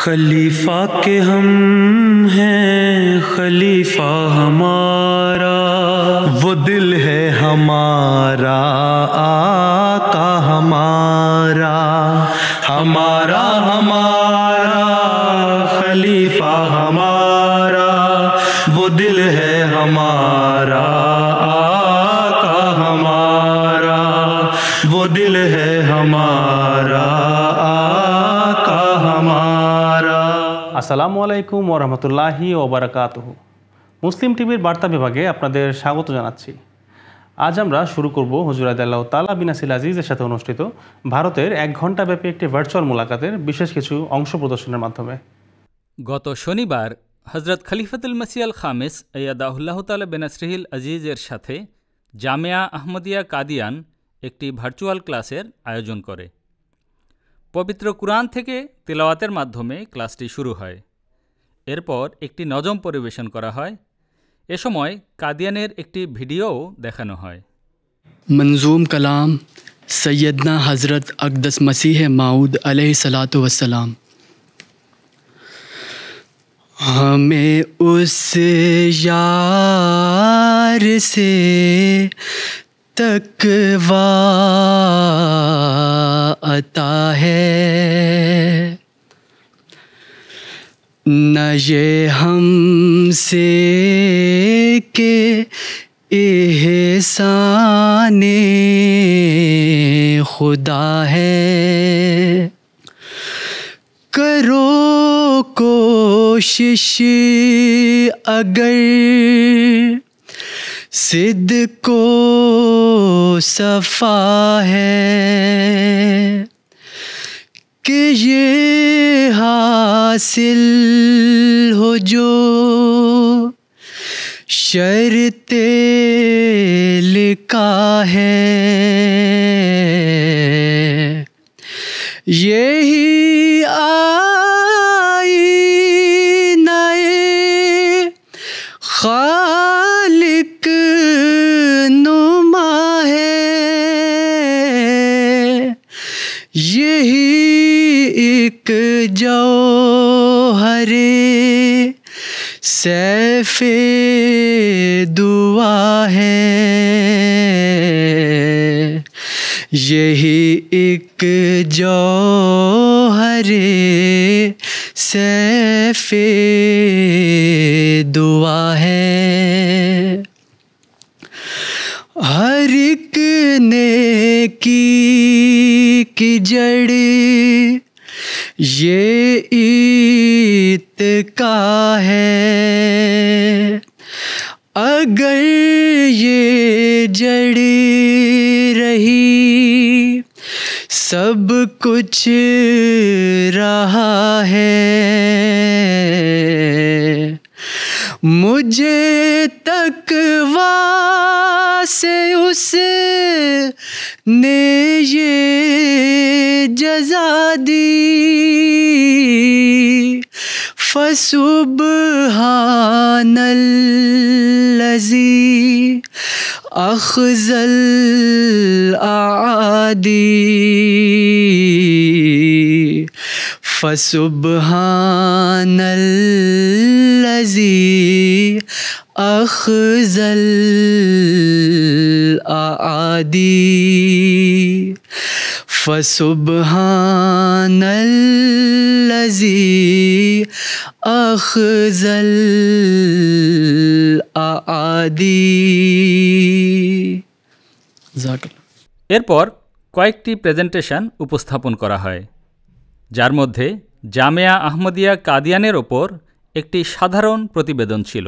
خلیفہ کے ہم ہیں، خلیفہ ہمارا وہ دل ہے ہمارا، آقا ہمارا ہمارا ہمارا خلیفہ ہمارا وہ دل ہے ہمارا، آقا ہمارا وہ دل ہے ہمارا، آقا ہمارا۔ আসসালামু আলাইকুম ওয়া রাহমাতুল্লাহি ওয়া বারাকাতুহু। মুসলিম টিভির বার্তা বিভাগে আপনাদের স্বাগত জানাচ্ছি। আজ আমরা শুরু করব হুজুর রাদিয়াল্লাহু তাআলা বিন নাসিল আজিজের সাথে অনুষ্ঠিত ভারতের 1 ঘণ্টাব্যাপী একটি ভার্চুয়াল মোলাকাতের বিশেষ কিছু অংশ প্রদর্শনের মাধ্যমে। গত শনিবার হজরত খলিফাতুল মসিহ আল খামিস আইয়াদাহুল্লাহ তাআলা বিনাসরিহিল আজিজের সাথে জামিয়া আহমদিয়া কাদিয়ান একটি ভার্চুয়াল ক্লাসের আয়োজন করে। পবিত্র কুরআন থেকে তিলাওয়াতের মাধ্যমে ক্লাসটি শুরু হয়। এরপর একটি নজম পরিবেশন করা হয়। এ সময় কাদিয়ানের একটি ভিডিও দেখানো হয়। منظوم کلام سیدنا حضرت اقدس مسیح موعود علیہ الصلاۃ والسلام۔ ہمیں اس یار سے تقویٰ عطا ہے، نہ یہ ہم سے کہ احسان خدا ہے، کرو کوشش اگر صدق و صفا ہے، کہ یہ حاصل ہو جو شرط لکھا ہے، یہی آئینہ خالق نما ہے، یہی ایک جوہر سیف دعا ہے، یہی ایک جوہر سیف دعا ہے، ہر ایک نیکی کی جڑ یہ اتقا ہے، اگر یہ جڑ رہی سب کچھ رہا ہے، مجھے تقویٰ سے اس نے یہ جزا دی، فسبحان الذی اخذ الاعادی، فسبحان الذی اخذ الاعادی، فسبحان الذی اخذ الاعادی۔ এরপর কয়েকটি প্রেজেন্টেশন উপস্থাপন করা হয়, যার মধ্যে জামিয়া আহমদিয়া কাদিয়ানের ওপর একটি সাধারণ প্রতিবেদন ছিল।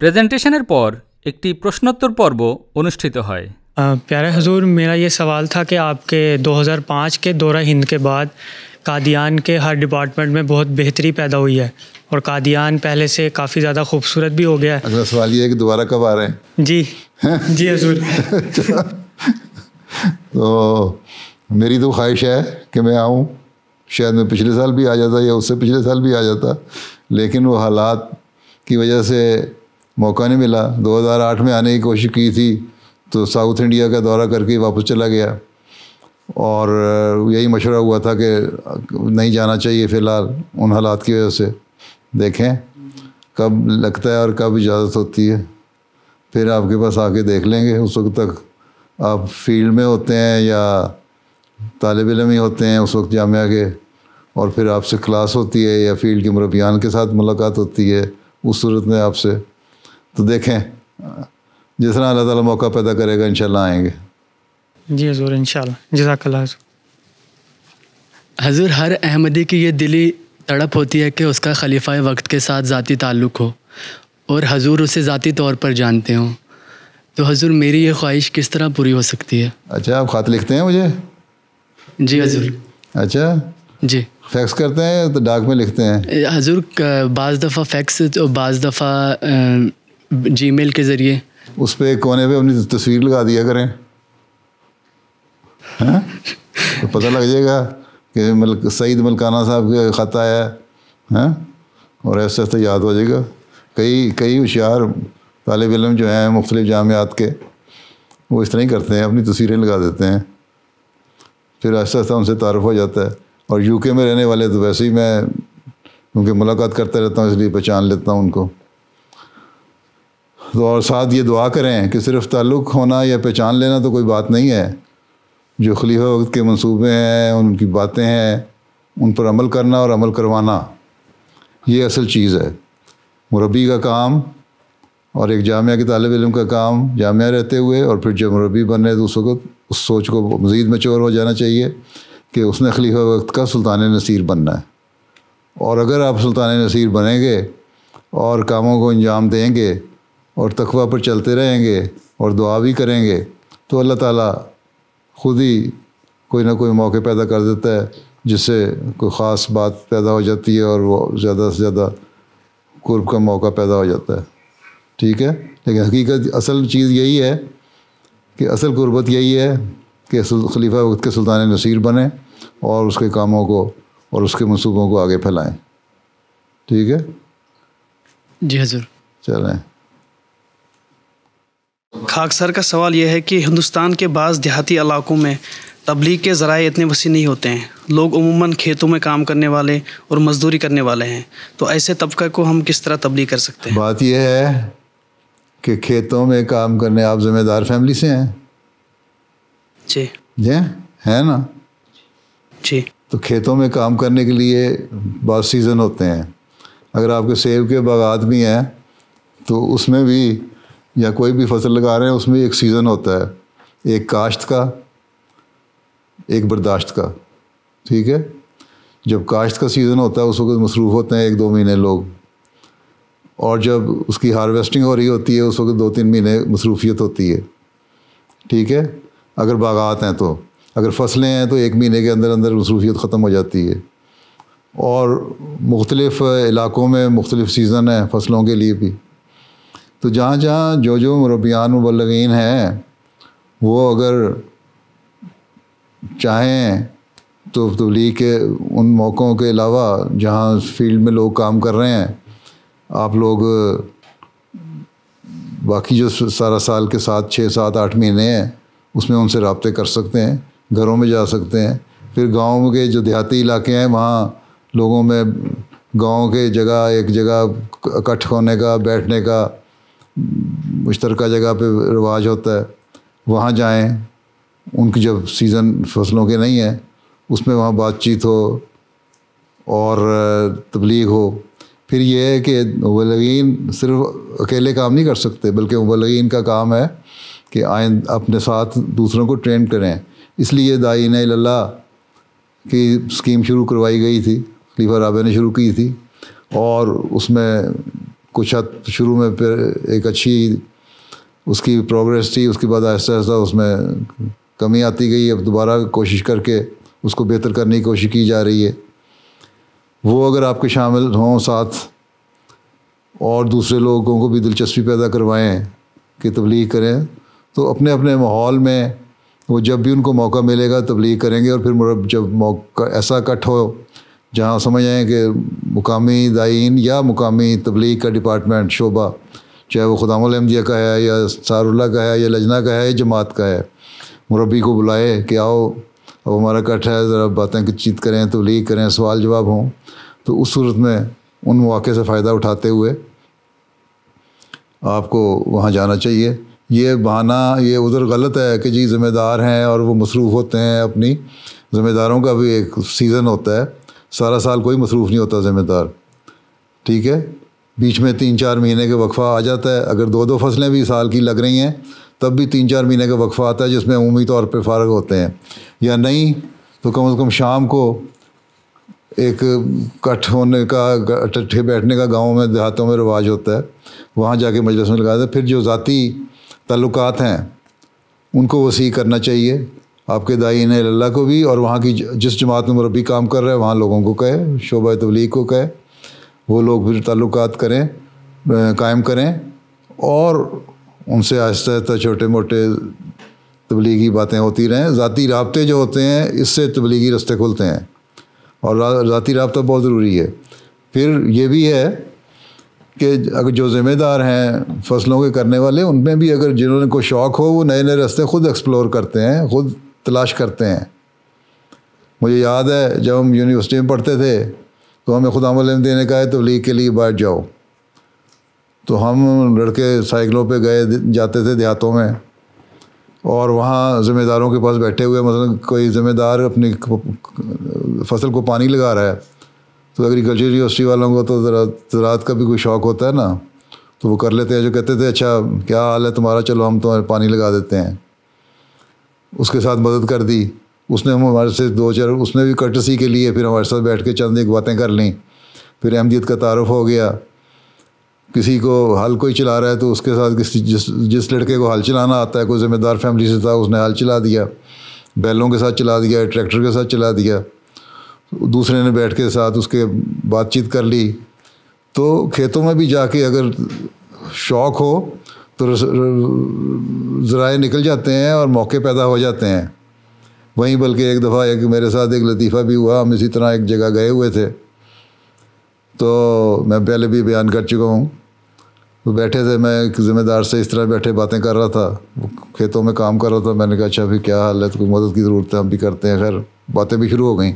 প্রেজেন্টেশনের পর একটি প্রশ্নোত্তর পর্ব অনুষ্ঠিত হয়। پیارے حضور، میرا یہ سوال تھا کہ آپ کے 2005 کے دورہ ہند کے بعد قادیان کے ہر ڈپارٹمنٹ میں بہت بہتری پیدا ہوئی ہے اور قادیان پہلے سے کافی زیادہ خوبصورت بھی ہو گیا ہے. اگلا سوال یہ ہے کہ دوبارہ کب آ رہے ہیں؟ جی جی حضور. تو میری تو خواہش ہے کہ میں آؤں. شاید میں پچھلے سال بھی آ جاتا یا اس سے پچھلے سال بھی آ جاتا، لیکن وہ حالات کی وجہ سے موقع نہیں ملا. 2008 میں آنے کی کوشش کی تھی تو ساؤتھ انڈیا کا دورہ کر کے واپس چلا گیا، اور یہی مشورہ ہوا تھا کہ نہیں جانا چاہیے فی الحال ان حالات کی وجہ سے. دیکھیں کب لگتا ہے اور کب اجازت ہوتی ہے، پھر آپ کے پاس آ کے دیکھ لیں گے. اس وقت تک آپ فیلڈ میں ہوتے ہیں یا طالب علم ہی ہوتے ہیں اس وقت جامعہ کے، اور پھر آپ سے کلاس ہوتی ہے یا فیلڈ کے مربیان کے ساتھ ملاقات ہوتی ہے اس صورت میں آپ سے. تو دیکھیں جس طرح اللہ تعالیٰ موقع پیدا کرے گا انشاءاللہ آئیں گے. جی حضور انشاءاللہ. جزاک اللہ حضور. حضور، ہر احمدی کی یہ دلی تڑپ ہوتی ہے کہ اس کا خلیفہ وقت کے ساتھ ذاتی تعلق ہو اور حضور اسے ذاتی طور پر جانتے ہوں. تو حضور میری یہ خواہش کس طرح پوری ہو سکتی ہے؟ اچھا، آپ خط لکھتے ہیں مجھے؟ جی حضور. اچھا جی. فیکس کرتے ہیں تو ڈاک میں لکھتے ہیں؟ حضور بعض دفعہ فیکس تو بعض دفعہ جی میل کے ذریعے. اس پہ ایک کونے پہ اپنی تصویر لگا دیا کریں، ہاں تو پتہ لگ جائے گا کہ سعید ملکانہ صاحب کا خط آیا ہے، ہاں، اور ایسے ایسے یاد ہو جائے گا. کئی ہوشیار طالب علم جو ہیں مختلف جامعات کے، وہ اس طرح ہی کرتے ہیں، اپنی تصویریں لگا دیتے ہیں، پھر ایسا ایسا ان سے تعارف ہو جاتا ہے. اور یو کے میں رہنے والے تو ویسے ہی میں کیونکہ ملاقات کرتا رہتا ہوں اس لیے پہچان لیتا ہوں ان کو. تو اور ساتھ یہ دعا کریں کہ صرف تعلق ہونا یا پہچان لینا تو کوئی بات نہیں ہے. جو خلیفہ وقت کے منصوبے ہیں، ان کی باتیں ہیں، ان پر عمل کرنا اور عمل کروانا، یہ اصل چیز ہے. مربی کا کام اور ایک جامعہ کے طالب علم کا کام جامعہ رہتے ہوئے، اور پھر جب مربی بننے تو اس وقت اس سوچ کو مزید میچور ہو جانا چاہیے کہ اس نے خلیفہ وقت کا سلطان نصیر بننا ہے. اور اگر آپ سلطان نصیر بنیں گے اور کاموں کو انجام دیں گے اور تقویٰ پر چلتے رہیں گے اور دعا بھی کریں گے تو اللہ تعالیٰ خود ہی کوئی نہ کوئی موقع پیدا کر دیتا ہے جس سے کوئی خاص بات پیدا ہو جاتی ہے اور وہ زیادہ سے زیادہ قرب کا موقع پیدا ہو جاتا ہے. ٹھیک ہے، لیکن حقیقت اصل چیز یہی ہے کہ اصل قربت یہی ہے کہ خلیفہ وقت کے سلطان نصیر بنیں اور اس کے کاموں کو اور اس کے منصوبوں کو آگے پھیلائیں. ٹھیک ہے جی حضور. چلیں. خاک سر کا سوال یہ ہے کہ ہندوستان کے بعض دیہاتی علاقوں میں تبلیغ کے ذرائع اتنے وسیع نہیں ہوتے ہیں. لوگ عموماً کھیتوں میں کام کرنے والے اور مزدوری کرنے والے ہیں، تو ایسے طبقہ کو ہم کس طرح تبلیغ کر سکتے ہیں؟ بات یہ ہے کہ کھیتوں میں کام کرنے، آپ ذمہ دار فیملی سے ہیں؟ جی جی ہیں نا. جی. تو کھیتوں میں کام کرنے کے لیے بعض سیزن ہوتے ہیں. اگر آپ کے سیب کے باغات بھی ہیں تو اس میں بھی، یا کوئی بھی فصل لگا رہے ہیں اس میں ایک سیزن ہوتا ہے، ایک کاشت کا، ایک برداشت کا. ٹھیک ہے، جب کاشت کا سیزن ہوتا ہے اس وقت مصروف ہوتے ہیں 1-2 مہینے لوگ، اور جب اس کی ہارویسٹنگ ہو رہی ہوتی ہے اس وقت 2-3 مہینے مصروفیت ہوتی ہے. ٹھیک ہے، اگر باغات ہیں تو. اگر فصلیں ہیں تو 1 مہینے کے اندر اندر مصروفیت ختم ہو جاتی ہے. اور مختلف علاقوں میں مختلف سیزن ہیں فصلوں کے لیے بھی. تو جہاں جہاں جو مربیان مبلغین ہیں وہ اگر چاہیں تو تبلیغ کے ان موقعوں کے علاوہ جہاں فیلڈ میں لوگ کام کر رہے ہیں، آپ لوگ باقی جو سارا سال کے 6-7-8 مہینے ہیں اس میں ان سے رابطے کر سکتے ہیں، گھروں میں جا سکتے ہیں. پھر گاؤں کے جو دیہاتی علاقے ہیں وہاں لوگوں میں گاؤں کے جگہ ایک جگہ اکٹھ ہونے کا، بیٹھنے کا مشترکہ جگہ پہ رواج ہوتا ہے، وہاں جائیں. ان کی جب سیزن فصلوں کے نہیں ہیں اس میں وہاں بات چیت ہو اور تبلیغ ہو. پھر یہ ہے کہ مبلغین صرف اکیلے کام نہیں کر سکتے، بلکہ مبلغین کا کام ہے کہ اپنے ساتھ دوسروں کو ٹرین کریں. اس لیے داعین الی اللہ کی اسکیم شروع کروائی گئی تھی، خلیفہ رابع نے شروع کی تھی، اور اس میں کچھ حد شروع میں پھر ایک اچھی اس کی پروگریس تھی، اس کے بعد آہستہ آہستہ اس میں کمی آتی گئی، اب دوبارہ کوشش کر کے اس کو بہتر کرنے کی کوشش کی جا رہی ہے۔ وہ اگر آپ کے شامل ہوں ساتھ اور دوسرے لوگوں کو بھی دلچسپی پیدا کروائیں کہ تبلیغ کریں، تو اپنے اپنے ماحول میں وہ جب بھی ان کو موقع ملے گا تبلیغ کریں گے، اور پھر جب موقع ایسا اکٹھ ہو جہاں سمجھ آئیں کہ مقامی داعین یا مقامی تبلیغ کا ڈپارٹمنٹ شعبہ، چاہے وہ خدام الاحمدیہ کا ہے یا انصار اللہ کا ہے یا لجنہ کا ہے یا جماعت کا ہے، مربی کو بلائے کہ آؤ اب ہمارا اکٹھ ہے، ذرا باتیں چیت کریں، تبلیغ کریں، سوال جواب ہوں۔ تو اس صورت میں ان مواقع سے فائدہ اٹھاتے ہوئے آپ کو وہاں جانا چاہیے۔ یہ بہانہ، یہ عذر غلط ہے کہ جی ذمہ دار ہیں اور وہ مصروف ہوتے ہیں، اپنی ذمہ داروں کا بھی ایک سیزن ہوتا ہے، سارا سال کوئی مصروف نہیں ہوتا ذمہ دار، ٹھیک ہے، بیچ میں 3-4 مہینے کا وقفہ آ جاتا ہے۔ اگر 2 فصلیں بھی سال کی لگ رہی ہیں تب بھی 3-4 مہینے کا وقفہ آتا ہے جس میں عمومی طور پہ فارغ ہوتے ہیں، یا نہیں تو کم از کم شام کو ایک کٹ ہونے کا، اٹھے بیٹھنے کا گاؤں میں دیہاتوں میں رواج ہوتا ہے، وہاں جا کے مجلس میں لگاتے ہیں۔ پھر جو ذاتی تعلقات ہیں ان کو وسیع کرنا چاہیے، آپ کے داعین اللہ کو بھی، اور وہاں کی جس جماعت میں مربی کام کر رہا ہے وہاں لوگوں کو کہے، شعبہ تبلیغ کو کہے، وہ لوگ پھر تعلقات کریں، قائم کریں، اور ان سے آہستہ آہستہ چھوٹے موٹے تبلیغی باتیں ہوتی رہیں۔ ذاتی رابطے جو ہوتے ہیں اس سے تبلیغی رستے کھلتے ہیں، اور ذاتی رابطہ بہت ضروری ہے۔ پھر یہ بھی ہے کہ اگر جو ذمہ دار ہیں فصلوں کے کرنے والے، ان میں بھی اگر جنہوں نے کوئی شوق ہو وہ نئے نئے راستے خود ایکسپلور کرتے ہیں، خود تلاش کرتے ہیں۔ مجھے یاد ہے جب ہم یونیورسٹی میں پڑھتے تھے تو ہمیں خدام الاحمدیہ نے کہا ہے تبلیغ کے لیے باہر جاؤ، تو ہم لڑکے سائیکلوں پہ گئے جاتے تھے دیہاتوں میں، اور وہاں ذمہ داروں کے پاس بیٹھے ہوئے، مثلا کوئی ذمہ دار اپنی فصل کو پانی لگا رہا ہے، تو ایگریکلچر یونیورسٹی والوں کو تو زراعت کا بھی کوئی شوق ہوتا ہے نا، تو وہ کر لیتے ہیں، جو کہتے تھے اچھا کیا حال ہے تمہارا، چلو ہم تمہیں پانی لگا دیتے ہیں۔ اس کے ساتھ مدد کر دی، اس نے ہمارے سے 2-4، اس نے بھی کرٹسی کے لیے پھر ہمارے ساتھ بیٹھ کے چند ایک باتیں کر لیں، پھر احمدیت کا تعارف ہو گیا۔ کسی کو ہل کوئی چلا رہا ہے تو اس کے ساتھ جس لڑکے کو ہل چلانا آتا ہے، کوئی ذمہ دار فیملی سے تھا، اس نے ہل چلا دیا، بیلوں کے ساتھ چلا دیا، ٹریکٹر کے ساتھ چلا دیا، دوسرے نے بیٹھ کے ساتھ اس کے بات چیت کر لی۔ تو کھیتوں میں بھی جا کے اگر شوق ہو تو ذرائع نکل جاتے ہیں اور موقع پیدا ہو جاتے ہیں وہیں۔ بلکہ ایک دفعہ میرے ساتھ ایک لطیفہ بھی ہوا، ہم اسی طرح ایک جگہ گئے ہوئے تھے، تو میں پہلے بھی بیان کر چکا ہوں، تو بیٹھے تھے، میں ایک ذمہ دار سے اس طرح بیٹھے باتیں کر رہا تھا، وہ کھیتوں میں کام کر رہا تھا۔ میں نے کہا اچھا پھر کیا حال ہے، تو کوئی مدد کی ضرورت ہے، ہم بھی کرتے ہیں۔ خیر باتیں بھی شروع ہو گئیں،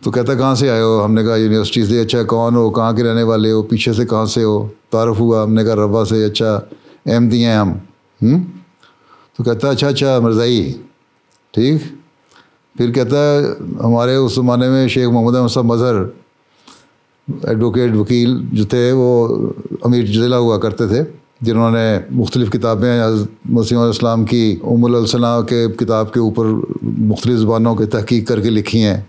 تو کہتا کہاں سے آئے ہو؟ ہم نے کہا یونیورسٹی سے۔ اچھا کون ہو، کہاں کے رہنے والے ہو، پیچھے سے کہاں سے ہو؟ تعارف ہوا، ہم نے کہا ربا سے۔ اچھا احمدی ہیں ہم، تو کہتا اچھا مرزائی، ٹھیک۔ پھر کہتا ہے ہمارے اس زمانے میں شیخ محمد احمد صاحب مظہر ایڈوکیٹ وکیل جو تھے، وہ امیر ضلع ہوا کرتے تھے، جنہوں نے مختلف کتابیں مسیح علیہ السلام کی السنہ کے کتاب کے اوپر مختلف زبانوں کے تحقیق کر کے لکھی ہیں،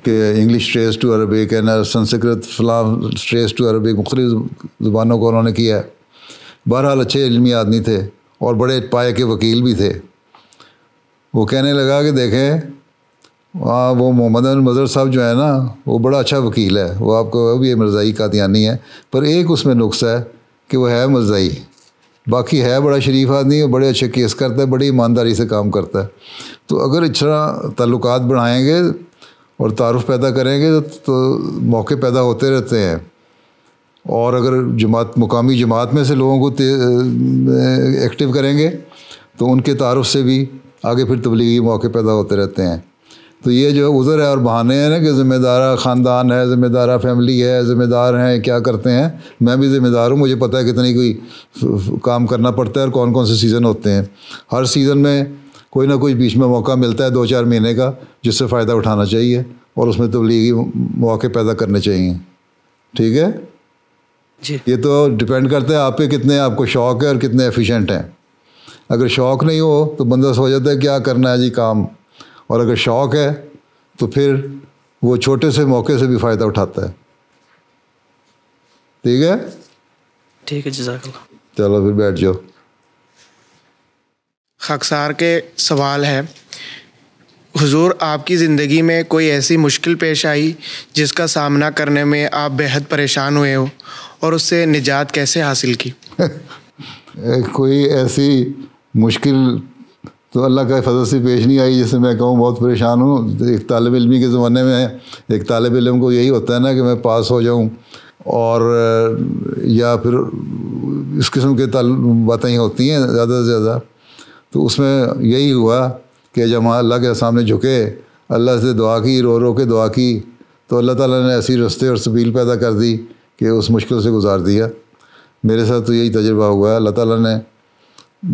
کہ English traces to Arabic and Sanskrit فلاں ٹریس ٹو عربک، مختلف زبانوں کو انہوں نے کیا ہے۔ بہرحال اچھے علمی آدمی تھے اور بڑے پائے کے وکیل بھی تھے۔ وہ کہنے لگا کہ دیکھیں وہ محمد احمد مظہر صاحب جو ہے نا، وہ بڑا اچھا وکیل ہے، وہ آپ کو وہ بھی مرزائی قادیانی ہے، پر ایک اس میں نقص ہے کہ وہ ہے مرزائی، باقی ہے بڑا شریف آدمی، بڑے اچھے کیس کرتا ہے، بڑی ایمانداری سے کام کرتا ہے۔ تو اگر اس طرح تعلقات بڑھائیں گے اور تعارف پیدا کریں گے تو موقع پیدا ہوتے رہتے ہیں، اور اگر مقامی جماعت میں سے لوگوں کو ایکٹیو کریں گے تو ان کے تعارف سے بھی آگے پھر تبلیغی موقع پیدا ہوتے رہتے ہیں۔ تو یہ جو عذر ہے اور بہانے ہیں نا کہ ذمہ دارہ خاندان ہے، ذمہ دارہ فیملی ہے، ذمہ دار ہیں، کیا کرتے ہیں، میں بھی ذمہ دار ہوں، مجھے پتہ ہے کتنی کوئی کام کرنا پڑتا ہے اور کون کون سے سیزن ہوتے ہیں۔ ہر سیزن میں کوئی نہ کوئی بیچ میں موقع ملتا ہے 2-4 مہینے کا، جس سے فائدہ اٹھانا چاہیے اور اس میں تبلیغی مواقع پیدا کرنے چاہیے، ٹھیک ہے جی۔ یہ تو ڈپینڈ کرتا ہے آپ پہ کتنے آپ کو شوق ہے اور کتنے ایفیشینٹ ہیں۔ اگر شوق نہیں ہو تو بندہ سو جاتا ہے کیا کرنا ہے جی کام، اور اگر شوق ہے تو پھر وہ چھوٹے سے موقع سے بھی فائدہ اٹھاتا ہے، ٹھیک ہے۔ ٹھیک ہے، جزاک اللہ. چلو پھر بیٹھ جاؤ. خاکسار کے سوال ہے، حضور آپ کی زندگی میں کوئی ایسی مشکل پیش آئی جس کا سامنا کرنے میں آپ بے حد پریشان ہوئے ہو اور اس سے نجات کیسے حاصل کی؟ کوئی ایسی مشکل تو اللہ کا فضل سے پیش نہیں آئی جس سے میں کہوں بہت پریشان ہوں. ایک طالب علمی کے زمانے میں ایک طالب علم کو یہی ہوتا ہے نا کہ میں پاس ہو جاؤں، اور یا پھر اس قسم کے باتیں ہی ہوتی ہیں زیادہ سے زیادہ. تو اس میں یہی ہوا کہ جب ہم اللہ کے سامنے جھکے، اللہ سے دعا کی، رو رو کے دعا کی، تو اللہ تعالیٰ نے ایسی رستے اور سبیل پیدا کر دی کہ اس مشکل سے گزار دیا. میرے ساتھ تو یہی تجربہ ہوا ہے. اللہ تعالیٰ نے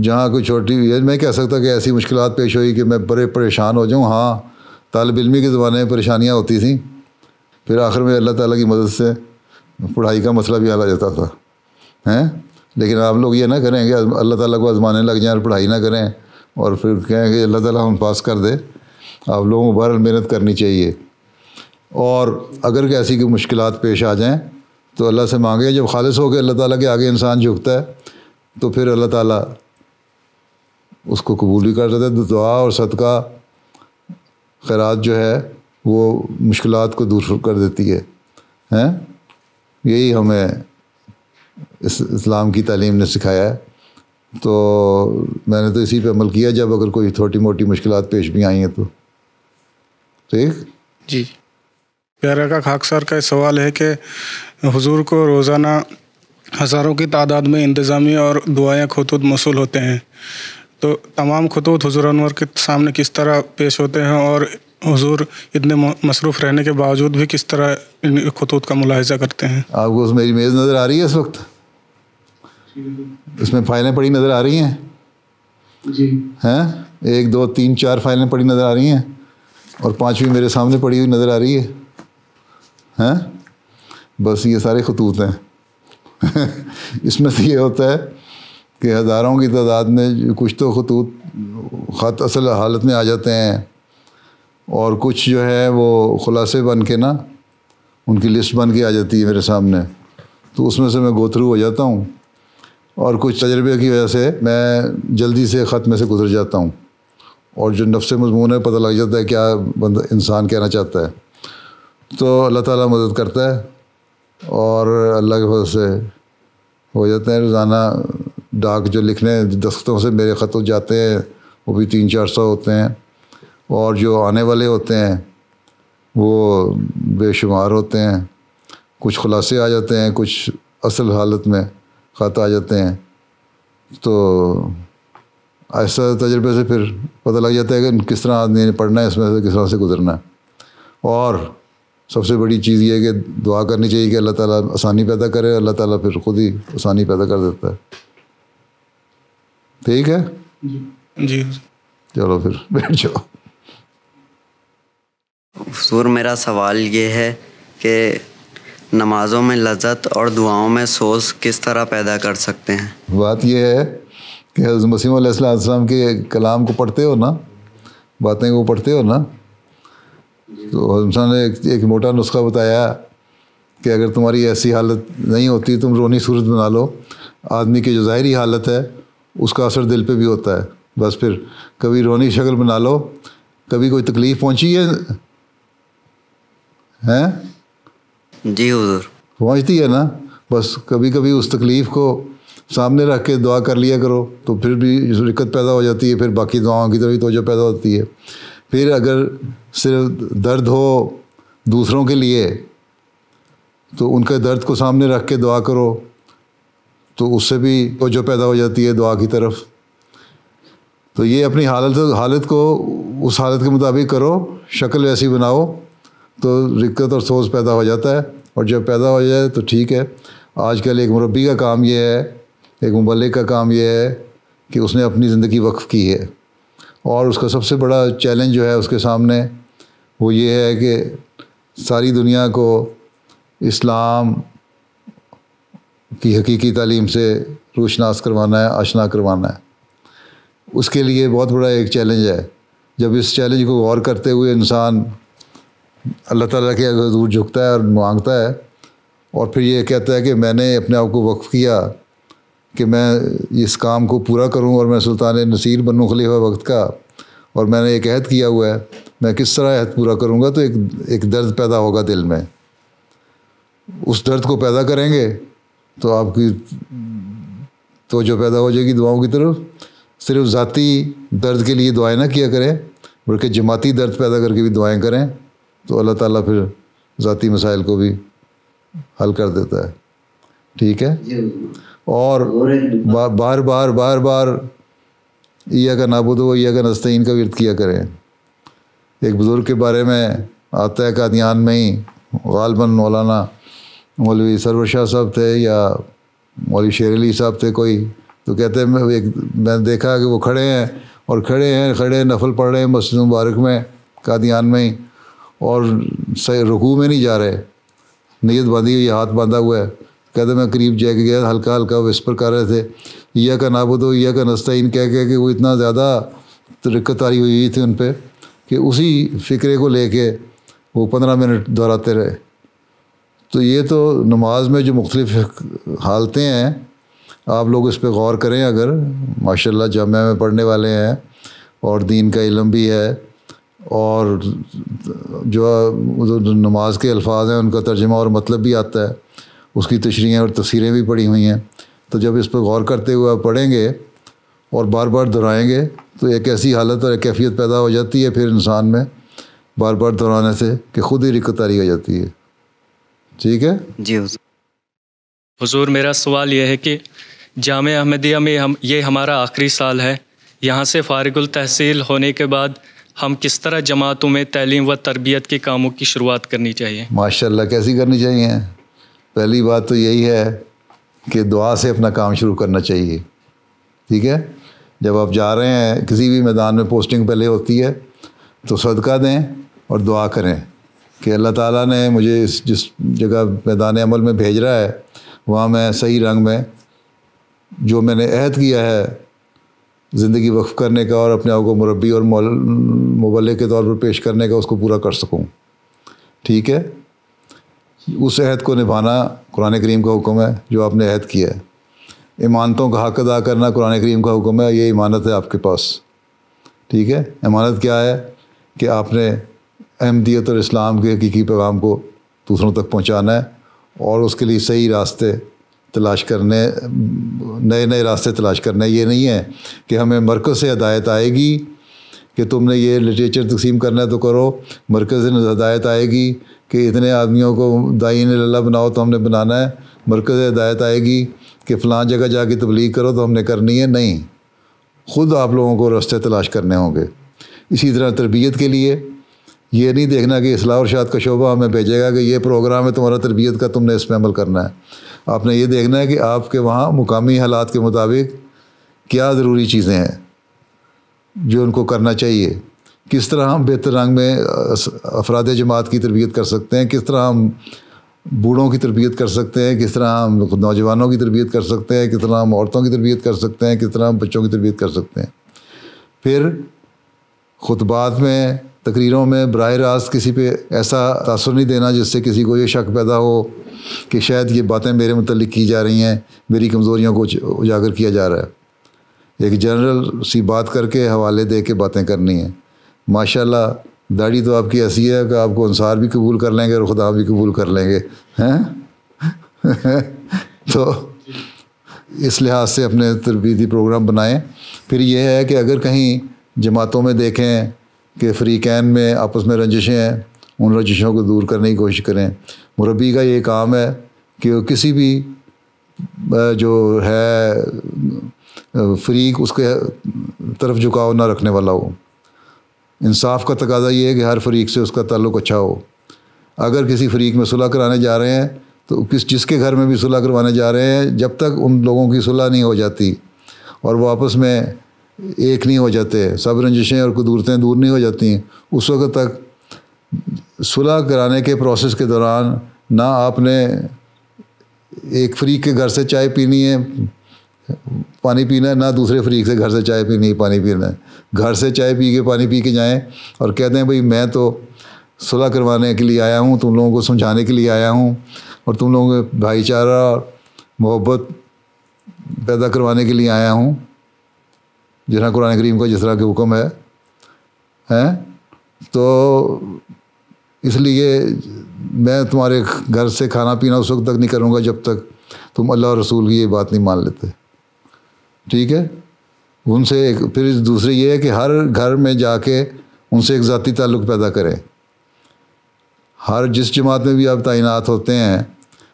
جہاں کوئی چھوٹی میں کہہ سکتا کہ ایسی مشکلات پیش ہوئی کہ میں بڑے پریشان ہو جاؤں. ہاں، طالب علمی کے زمانے میں پریشانیاں ہوتی تھیں، پھر آخر میں اللہ تعالیٰ کی مدد سے پڑھائی کا مسئلہ بھی حل آ جاتا تھا. لیکن آپ لوگ یہ نہ کریں کہ اللہ تعالیٰ کو آزمانے لگ جائیں اور پڑھائی نہ کریں اور پھر کہیں کہ اللہ تعالیٰ ہم پاس کر دے. آپ لوگوں کو بہرحال محنت کرنی چاہیے، اور اگر کہ ایسی کوئی مشکلات پیش آ جائیں تو اللہ سے مانگے. جب خالص ہو کے اللہ تعالیٰ کے آگے انسان جھکتا ہے تو پھر اللہ تعالیٰ اس کو قبول بھی کر دیتا ہے. دعا اور صدقہ خیرات جو ہے وہ مشکلات کو دور کر دیتی ہے. یہی ہمیں اسلام کی تعلیم نے سکھایا ہے. تو میں نے تو اسی پہ عمل کیا جب اگر کوئی چھوٹی موٹی مشکلات پیش بھی آئی ہیں تو. ٹھیک جی. پیارے کا خاکسار کا سوال ہے کہ حضور کو روزانہ ہزاروں کی تعداد میں انتظامی اور دعائیں خطوط موصول ہوتے ہیں، تو تمام خطوط حضور انور کے سامنے کس طرح پیش ہوتے ہیں، اور حضور اتنے مصروف رہنے کے باوجود بھی کس طرح ان خطوط کا ملاحظہ کرتے ہیں؟ آپ کو اس میری میز نظر آ رہی ہے اس وقت؟ اس میں فائلیں پڑی نظر آ رہی ہیں؟ جی. 1 2 3 4 فائلیں پڑی نظر آ رہی ہیں، اور 5ویں میرے سامنے پڑی ہوئی نظر آ رہی ہے. بس یہ سارے خطوط ہیں. اس میں سے یہ ہوتا ہے کہ ہزاروں کی تعداد میں کچھ تو خط اصل حالت میں آ جاتے ہیں، اور کچھ جو ہے وہ خلاصے بن کے نا ان کی لسٹ بن کے آ جاتی ہے میرے سامنے. تو اس میں سے میں گو تھرو ہو جاتا ہوں، اور کچھ تجربے کی وجہ سے میں جلدی سے خط میں سے گزر جاتا ہوں، اور جو نفس مضمون ہے پتہ لگ جاتا ہے کیا بندہ انسان کہنا چاہتا ہے. تو اللہ تعالیٰ مدد کرتا ہے، اور اللہ کے فضل سے ہو جاتے ہیں. روزانہ ڈاک جو لکھنے دستخطوں سے میرے خط جاتے ہیں وہ بھی 300-400 ہوتے ہیں، اور جو آنے والے ہوتے ہیں وہ بے شمار ہوتے ہیں. کچھ خلاصے آ جاتے ہیں، کچھ اصل حالت میں خط آ جاتے ہیں. تو ایسا تجربے سے پھر پتہ لگ جاتا ہے کہ کس طرح آدمی نے پڑھنا ہے، اس میں سے کس طرح سے گزرنا ہے. اور سب سے بڑی چیز یہ ہے کہ دعا کرنی چاہیے کہ اللہ تعالیٰ آسانی پیدا کرے. اللہ تعالیٰ پھر خود ہی آسانی پیدا کر دیتا ہے. ٹھیک ہے جی. چلو پھر بیٹھ جاؤ. حضور میرا سوال یہ ہے کہ نمازوں میں لذت اور دعاؤں میں سوز کس طرح پیدا کر سکتے ہیں؟ بات یہ ہے کہ حضرت مسیح علیہ السلام کے کلام کو پڑھتے ہو نا، باتیں کو پڑھتے ہو نا، تو حضرت نے ایک موٹا نسخہ بتایا کہ اگر تمہاری ایسی حالت نہیں ہوتی تم رونی صورت بنا لو. آدمی کی جو ظاہری حالت ہے اس کا اثر دل پہ بھی ہوتا ہے. بس پھر کبھی رونی شکل بنا لو. کبھی کوئی تکلیف پہنچی ہے؟ جی حضور. پہنچتی ہے نا. بس کبھی کبھی اس تکلیف کو سامنے رکھ کے دعا کر لیا کرو تو پھر بھی رکت پیدا ہو جاتی ہے. پھر باقی دعاؤں کی طرف توجہ پیدا ہوتی ہے. پھر اگر صرف درد ہو دوسروں کے لیے تو ان کے درد کو سامنے رکھ کے دعا کرو تو اس سے بھی توجہ پیدا ہو جاتی ہے دعا کی طرف. تو یہ اپنی حالت کو اس حالت کے مطابق کرو، شکل ایسی بناؤ تو رکت اور سوز پیدا ہو جاتا ہے. اور جب پیدا ہو جائے تو ٹھیک ہے. آج کل ایک مربی کا کام یہ ہے، ایک مبلغ کا کام یہ ہے کہ اس نے اپنی زندگی وقف کی ہے، اور اس کا سب سے بڑا چیلنج جو ہے اس کے سامنے وہ یہ ہے کہ ساری دنیا کو اسلام کی حقیقی تعلیم سے روشناس کروانا ہے، آشنا کروانا ہے. اس کے لیے بہت بڑا ایک چیلنج ہے. جب اس چیلنج کو غور کرتے ہوئے انسان اللہ تعالیٰ کے حضور جھکتا ہے اور مانگتا ہے، اور پھر یہ کہتا ہے کہ میں نے اپنے آپ کو وقف کیا کہ میں اس کام کو پورا کروں اور میں سلطان نصیر بنوں خلیفہ وقت کا، اور میں نے ایک عہد کیا ہوا ہے، میں کس طرح عہد پورا کروں گا، تو ایک درد پیدا ہوگا دل میں. اس درد کو پیدا کریں گے تو آپ کی توجہ پیدا ہو جائے گی دعاؤں کی طرف. صرف ذاتی درد کے لیے دعائیں نہ کیا کریں، بلکہ جماعتی درد پیدا کر کے بھی دعائیں کریں، تو اللہ تعالیٰ پھر ذاتی مسائل کو بھی حل کر دیتا ہے. ٹھیک ہے. اور بار بار ایاک نعبد و ایاک نستعین کا ورد کیا کریں. ایک بزرگ کے بارے میں آتا ہے قادیان میں ہی، غالباً مولانا مولوی سرور شاہ صاحب تھے یا مولوی شیر علی صاحب تھے کوئی، تو کہتے ہیں میں نے دیکھا کہ وہ کھڑے ہیں نفل پڑھ رہے ہیں مسجد مبارک میں قادیان میں ہی، اور رکوع میں نہیں جا رہے، نیت باندھی ہوئی، ہاتھ باندھا ہوا ہے. کہتے میں قریب جا کے گیا، ہلکا ہلکا وسپر کر رہے تھے ایاک نعبد و ایاک نستعین کہہ کہ وہ اتنا زیادہ رکت آری ہوئی تھی ان پہ کہ اسی فکرے کو لے کے وہ 15 منٹ دہراتے رہے. تو یہ تو نماز میں جو مختلف حالتیں ہیں، آپ لوگ اس پہ غور کریں. اگر ماشاءاللہ جامعہ میں پڑھنے والے ہیں اور دین کا علم بھی ہے، اور جو نماز کے الفاظ ہیں ان کا ترجمہ اور مطلب بھی آتا ہے، اس کی تشریحیں اور تفسیریں بھی پڑھی ہوئی ہیں، تو جب اس پہ غور کرتے ہوئے آپ پڑھیں گے اور بار بار دہرائیں گے تو ایک ایسی حالت اور ایک کیفیت پیدا ہو جاتی ہے پھر انسان میں بار بار دہرانے سے کہ خود ہی رکت طاری ہو جاتی ہے. ٹھیک ہے جی حضور، میرا سوال یہ ہے کہ جامعہ احمدیہ میں یہ ہمارا آخری سال ہے، یہاں سے فارغ التحصیل ہونے کے بعد ہم کس طرح جماعتوں میں تعلیم و تربیت کے کاموں کی شروعات کرنی چاہیے؟ ماشاءاللہ کیسی کرنی چاہیے؟ پہلی بات تو یہی ہے کہ دعا سے اپنا کام شروع کرنا چاہیے. ٹھیک ہے. جب آپ جا رہے ہیں کسی بھی میدان میں، پوسٹنگ پہلے ہوتی ہے، تو صدقہ دیں اور دعا کریں کہ اللہ تعالیٰ نے مجھے جس جگہ میدان عمل میں بھیج رہا ہے وہاں میں صحیح رنگ میں جو میں نے عہد کیا ہے زندگی وقف کرنے کا اور اپنے آپ کو مربی اور مبلغ کے طور پر پیش کرنے کا، اس کو پورا کر سکوں. ٹھیک ہے. اس عہد کو نبھانا قرآن کریم کا حکم ہے جو آپ نے عہد کیا ہے. امانتوں کا حق ادا کرنا قرآن کریم کا حکم ہے، یہ امانت ہے آپ کے پاس. ٹھیک ہے. امانت کیا ہے؟ کہ آپ نے احمدیت اور اسلام کے حقیقی پیغام کو دوسروں تک پہنچانا ہے، اور اس کے لیے صحیح راستے تلاش کرنے، نئے راستے تلاش کرنا ہے. یہ نہیں ہے کہ ہمیں مرکز سے ہدایت آئے گی کہ تم نے یہ لٹریچر تقسیم کرنا ہے تو کرو، مرکز سے ہدایت آئے گی کہ اتنے آدمیوں کو داعین اللہ بناؤ تو ہم نے بنانا ہے، مرکز سے ہدایت آئے گی کہ فلاں جگہ جا کے تبلیغ کرو تو ہم نے کرنی ہے. نہیں، خود آپ لوگوں کو راستے تلاش کرنے ہوں گے. اسی طرح تربیت کے لیے یہ نہیں دیکھنا کہ اصلاح و ارشاد کا شعبہ ہمیں بھیجے گا کہ یہ پروگرام ہے تمہارا تربیت کا، تم نے اس پہ عمل کرنا ہے. آپ نے یہ دیکھنا ہے کہ آپ کے وہاں مقامی حالات کے مطابق کیا ضروری چیزیں ہیں جو ان کو کرنا چاہیے، کس طرح ہم بہتر رنگ میں افراد جماعت کی تربیت کر سکتے ہیں، کس طرح ہم بوڑھوں کی تربیت کر سکتے ہیں، کس طرح ہم نوجوانوں کی تربیت کر سکتے ہیں، کس طرح ہم عورتوں کی تربیت کر سکتے ہیں، کس طرح ہم بچوں کی تربیت کر سکتے ہیں. پھر خطبات میں، تقریروں میں براہ راست کسی پہ ایسا تاثر نہیں دینا جس سے کسی کو یہ شک پیدا ہو کہ شاید یہ باتیں میرے متعلق کی جا رہی ہیں، میری کمزوریوں کو اجاگر کیا جا رہا ہے. ایک جنرل سی بات کر کے حوالے دے کے باتیں کرنی ہیں. ماشاءاللہ داڑھی تو آپ کی ایسی ہے کہ آپ کو انصار بھی قبول کر لیں گے اور خدا بھی قبول کر لیں گے ہیں تو اس لحاظ سے اپنے تربیتی پروگرام بنائیں. پھر یہ ہے کہ اگر کہیں جماعتوں میں دیکھیں کہ فریقین میں آپس میں رنجشیں ہیں، ان رنجشوں کو دور کرنے کی کوشش کریں. مربی کا یہ کام ہے کہ وہ کسی بھی جو ہے فریق اس کے طرف جھکاؤ نہ رکھنے والا ہو. انصاف کا تقاضا یہ ہے کہ ہر فریق سے اس کا تعلق اچھا ہو. اگر کسی فریق میں صلح کرانے جا رہے ہیں تو جس کے گھر میں بھی صلح کروانے جا رہے ہیں، جب تک ان لوگوں کی صلح نہیں ہو جاتی اور وہ آپس میں ایک نہیں ہو جاتے، سب رنجشیں اور قدورتیں دور نہیں ہو جاتی ہیں، اس وقت تک صلح کرانے کے پروسیس کے دوران نہ آپ نے ایک فریق کے گھر سے چائے پینی ہے، پانی پینا ہے، نہ دوسرے فریق سے گھر سے چائے پینی ہے، پانی پینا ہے. گھر سے چائے پی کے پانی پی کے جائیں اور کہہ دیں بھئی میں تو صلح کروانے کے لیے آیا ہوں، تم لوگوں کو سمجھانے کے لیے آیا ہوں، اور تم لوگوں کے بھائی چارہ اور محبت پیدا کروانے کے لیے آیا ہوں، جس طرح قرآن کریم کا جس طرح کے حکم ہے تو اس لیے میں تمہارے گھر سے کھانا پینا اس وقت تک نہیں کروں گا جب تک تم اللہ اور رسول کی یہ بات نہیں مان لیتے. ٹھیک ہے. ان سے پھر دوسری یہ ہے کہ ہر گھر میں جا کے ان سے ایک ذاتی تعلق پیدا کریں. جس جماعت میں بھی آپ تعینات ہوتے ہیں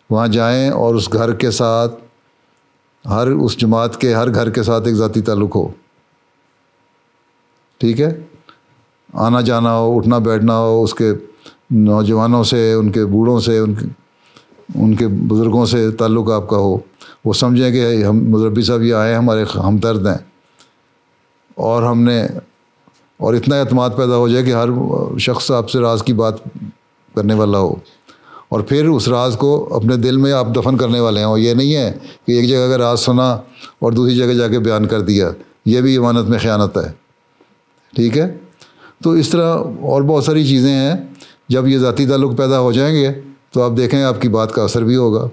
وہاں جائیں اور اس گھر کے ساتھ اس جماعت کے ہر گھر کے ساتھ ایک ذاتی تعلق ہو. ٹھیک ہے. آنا جانا ہو، اٹھنا بیٹھنا ہو، اس کے نوجوانوں سے، ان کے بوڑھوں سے، ان کے بزرگوں سے تعلق آپ کا ہو. وہ سمجھیں کہ ہم مربی صاحب یہ آئے ہیں، ہمارے ہمدرد ہیں، اور اتنا اعتماد پیدا ہو جائے کہ ہر شخص آپ سے راز کی بات کرنے والا ہو، اور پھر اس راز کو اپنے دل میں آپ دفن کرنے والے ہوں. یہ نہیں ہے کہ ایک جگہ کا راز سنا اور دوسری جگہ جا کے بیان کر دیا، یہ بھی امانت میں خیانت ہے. ٹھیک ہے. تو اس طرح اور بہت ساری چیزیں ہیں. جب یہ ذاتی تعلق پیدا ہو جائیں گے تو آپ دیکھیں آپ کی بات کا اثر بھی ہوگا.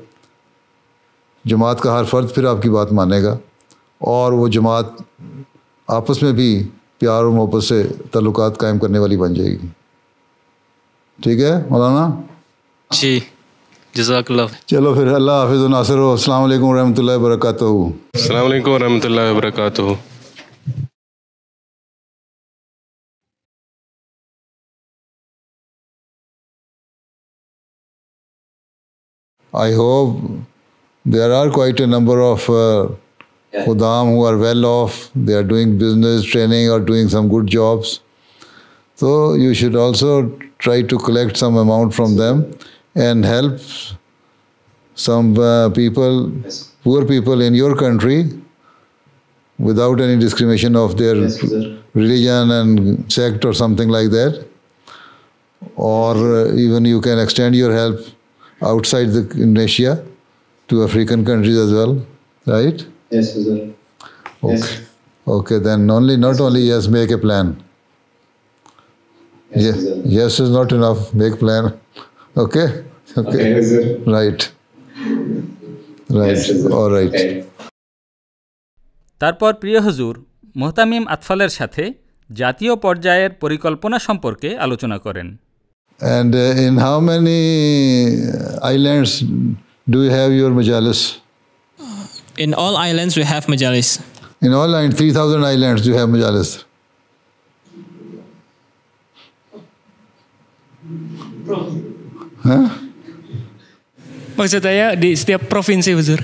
جماعت کا ہر فرد پھر آپ کی بات مانے گا، اور وہ جماعت آپس میں بھی پیار اور محبت سے تعلقات قائم کرنے والی بن جائے گی. ٹھیک ہے مولانا جی، جزاک اللہ. چلو پھر اللہ حافظ و ناصر ہو. السلام علیکم ورحمۃ اللہ وبرکاتہ. السلام علیکم ورحمۃ اللہ وبرکاتہ. I hope there are quite a number of Khudam who are well off. They are doing business training or doing some good jobs. So you should also try to collect some amount from them and help some people, poor people in your country, without any discrimination of their religion and sect or something like that. Or even you can extend your help outside Indonesia to African countries as well, right? Yes, sir. Okay. Yes. Okay, then not only yes, make a plan. Yes, sir. Yes is not enough, make plan. Okay? Okay, sir. Right. Right. Yes, sir. All right. Okay. তারপর প্রিয় হুজুর মোহতামিম আতফালের সাথে জাতীয় পর্যায়ের পরিকল্পনা সম্পর্কে আলোচনা করেন. And in how many islands do you have your majalis? In all islands we have majalis. In all 3,000 islands do you have majalis? Huh? Maksud saya di setiap provinsi, Huzur.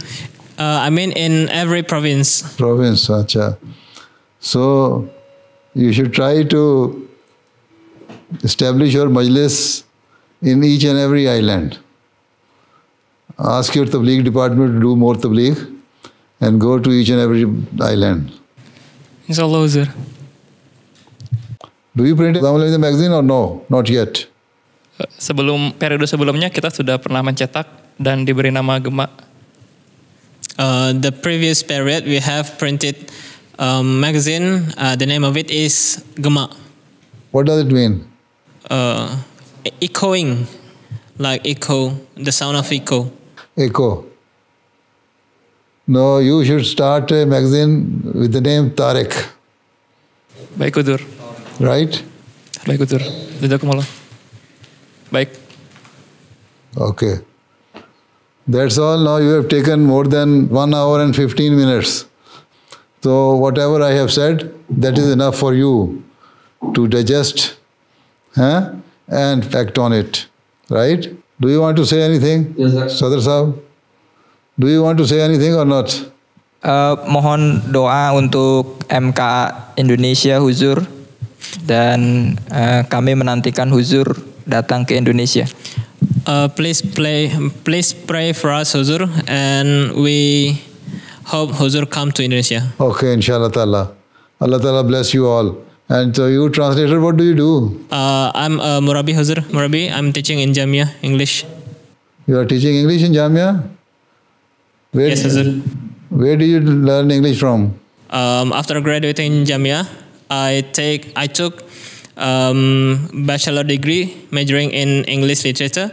I mean in every province. Province, acha. So you should try to establish your majlis in each and every island. Ask your tabligh department to do more tabligh and go to each and every island. Inshallah, Huzur. Do you print the magazine or no? Not yet. Periode sebelumnya kita sudah pernah mencetak dan diberi nama Gema. The previous period we have printed magazine. The name of it is Gema. What does it mean? Echoing, like echo, the sound of echo. Echo. No, you should start a magazine with the name Tariq. Baik, Huzur. Right? Baik, Huzur. Jazakumullah. Baik. Okay. That's all. Now you have taken more than 1 hour and 15 minutes. So whatever I have said, that is enough for you to digest and act on it. Right? Do you want to say anything? Yes, sir. Sadr Sahab? Do you want to say anything or not? Mohon doa untuk MK Indonesia, Huzur. Dan kami menantikan Huzur datang ke Indonesia. Please pray for us, Huzur, and we hope Huzur come to Indonesia. Okay, inshallah ta'ala. Allah ta'ala bless you all. And so you translator, what do you do? I'm a Murabi, Huzur. Murabi, I'm teaching in Jamia, English. You are teaching English in Jamia? Yes, Huzur. Where did you learn English from? After graduating in Jamia, I took bachelor degree majoring in English literature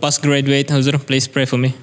postgraduate. Huzur, please pray for me.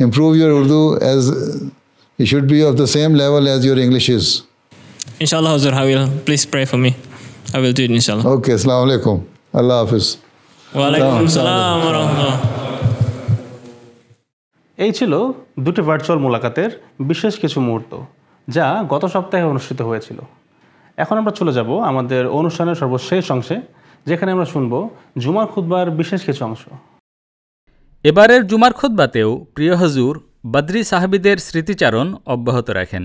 improve your Urdu as it should be of the same level as your English is. Inshallah, Huzur, I will. Please pray for me. I will do it, inshallah. Okay, assalamu alaikum. Allah Hafiz. Wa alaikum salam wa rahmatullah. এই ছিল দুটি virtual মোলাকাতের বিশেষ কিছু মুহূর্ত, যা গত সপ্তাহে অনুষ্ঠিত হয়েছিল। এখন আমরা চলে যাব আমাদের অনুষ্ঠানের সর্বশেষ অংশে, যেখানে আমরা শুনব জুমার খুতবার বিশেষ কিছু অংশ। এবারের জুমার খুতবাতেও প্রিয় হুজুর বদরি সাহাবীদের স্মৃতিচারণ অব্যাহত রাখেন।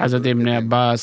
হযরত ইবনে আব্বাস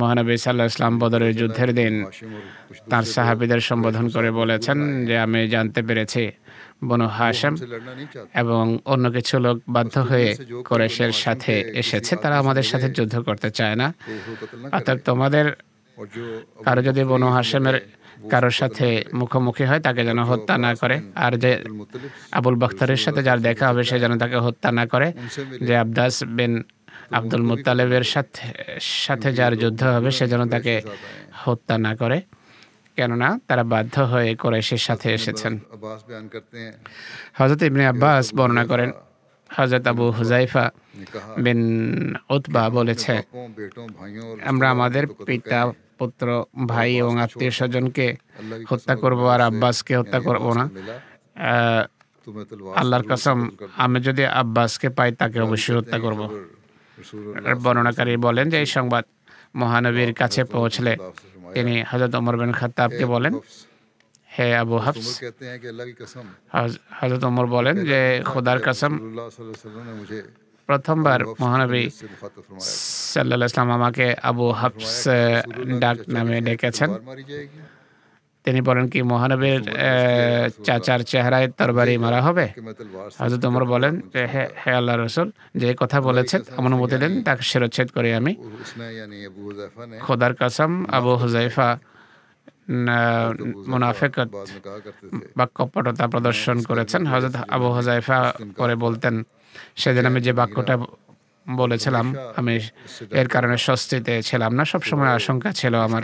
মহানবী সাল্লাল্লাহু আলাইহি ওয়াসাল্লাম বদরের যুদ্ধের দিন তার সাহাবীদের সম্বোধন করে বলেছেন যে আমি জানতে পেরেছি বনু হাশিম এবং অন্য কিছু লোক বাধ্য হয়ে কুরাইশের সাথে এসেছে, তারা আমাদের সাথে যুদ্ধ করতে চায় না। অর্থাৎ তোমাদের কারো যদি বনু হাশিমের কারোর সাথে মুখোমুখি হয় তাকে যেন হত্যা না করে, আর যে আবুল বখতারের সাথে যার দেখা হবে সে যেন তাকে হত্যা না করে, যে আব্বাস বিন আব্দুল মুত্তালিবের সাথে যার যুদ্ধ হবে সে যেন তাকে হত্যা না করে, কেননা তারা বাধ্য হয়ে কুরাইশের সাথে এসেছেন। হযরত ইবনে আব্বাস বর্ণনা করেন, হযরত আবু হুযাইফা বিন উতবা বলেছে, আমরা আমাদের পিতা, পুত্র, ভাই এবং আত্মীয় স্বজনকে হত্যা করব আর আব্বাসকে হত্যা করব না। আল্লাহর কসম, আমি যদি আব্বাসকে পাই তাকে অবশ্যই হত্যা করব। বর্ণনাকারী বলেন যে এই সংবাদ মহানবীর কাছে পৌঁছলে তিনি হযরত ওমর বিন খাত্তাবকে বলেন, হে আবু হাফস। হযরত ওমর বলেন যে খোদার কসম, প্রথমবার মহানবী সাল্লাল্লাহু আলাইহি ওয়াসাল্লাম আমাকে আবু হাফস ডাক নামে ডেকেছেন। তিনি বলেন কি মহানবীর চাচার চেহারায় তরবারি মারা হবে? হযরত ওমর বলেন যে হে আল্লাহর রাসূল, যে কথা বলেছেন অনুমতি দেন তাকে শিরচ্ছেদ করি আমি। খোদার কসম, আবু হুযাইফা মুনাফিকত বা কপটতা প্রদর্শন করেছেন। হযরত আবু হুযাইফা পরে বলতেন, সেদিন আমি যে বাক্যটা বলেছিলাম আমি এর কারণে স্বস্তিতে ছিলাম না, সবসময় আশঙ্কা ছিল আমার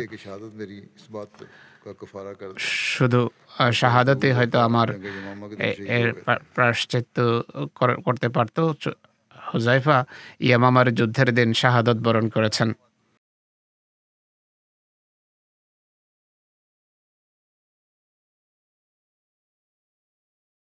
শুধু শাহাদাতই হয়তো আমার এর প্রায়শ্চিত্ত করতে পারত। হুযাইফা ইয়ামামার যুদ্ধের দিন শাহাদাত বরণ করেছেন।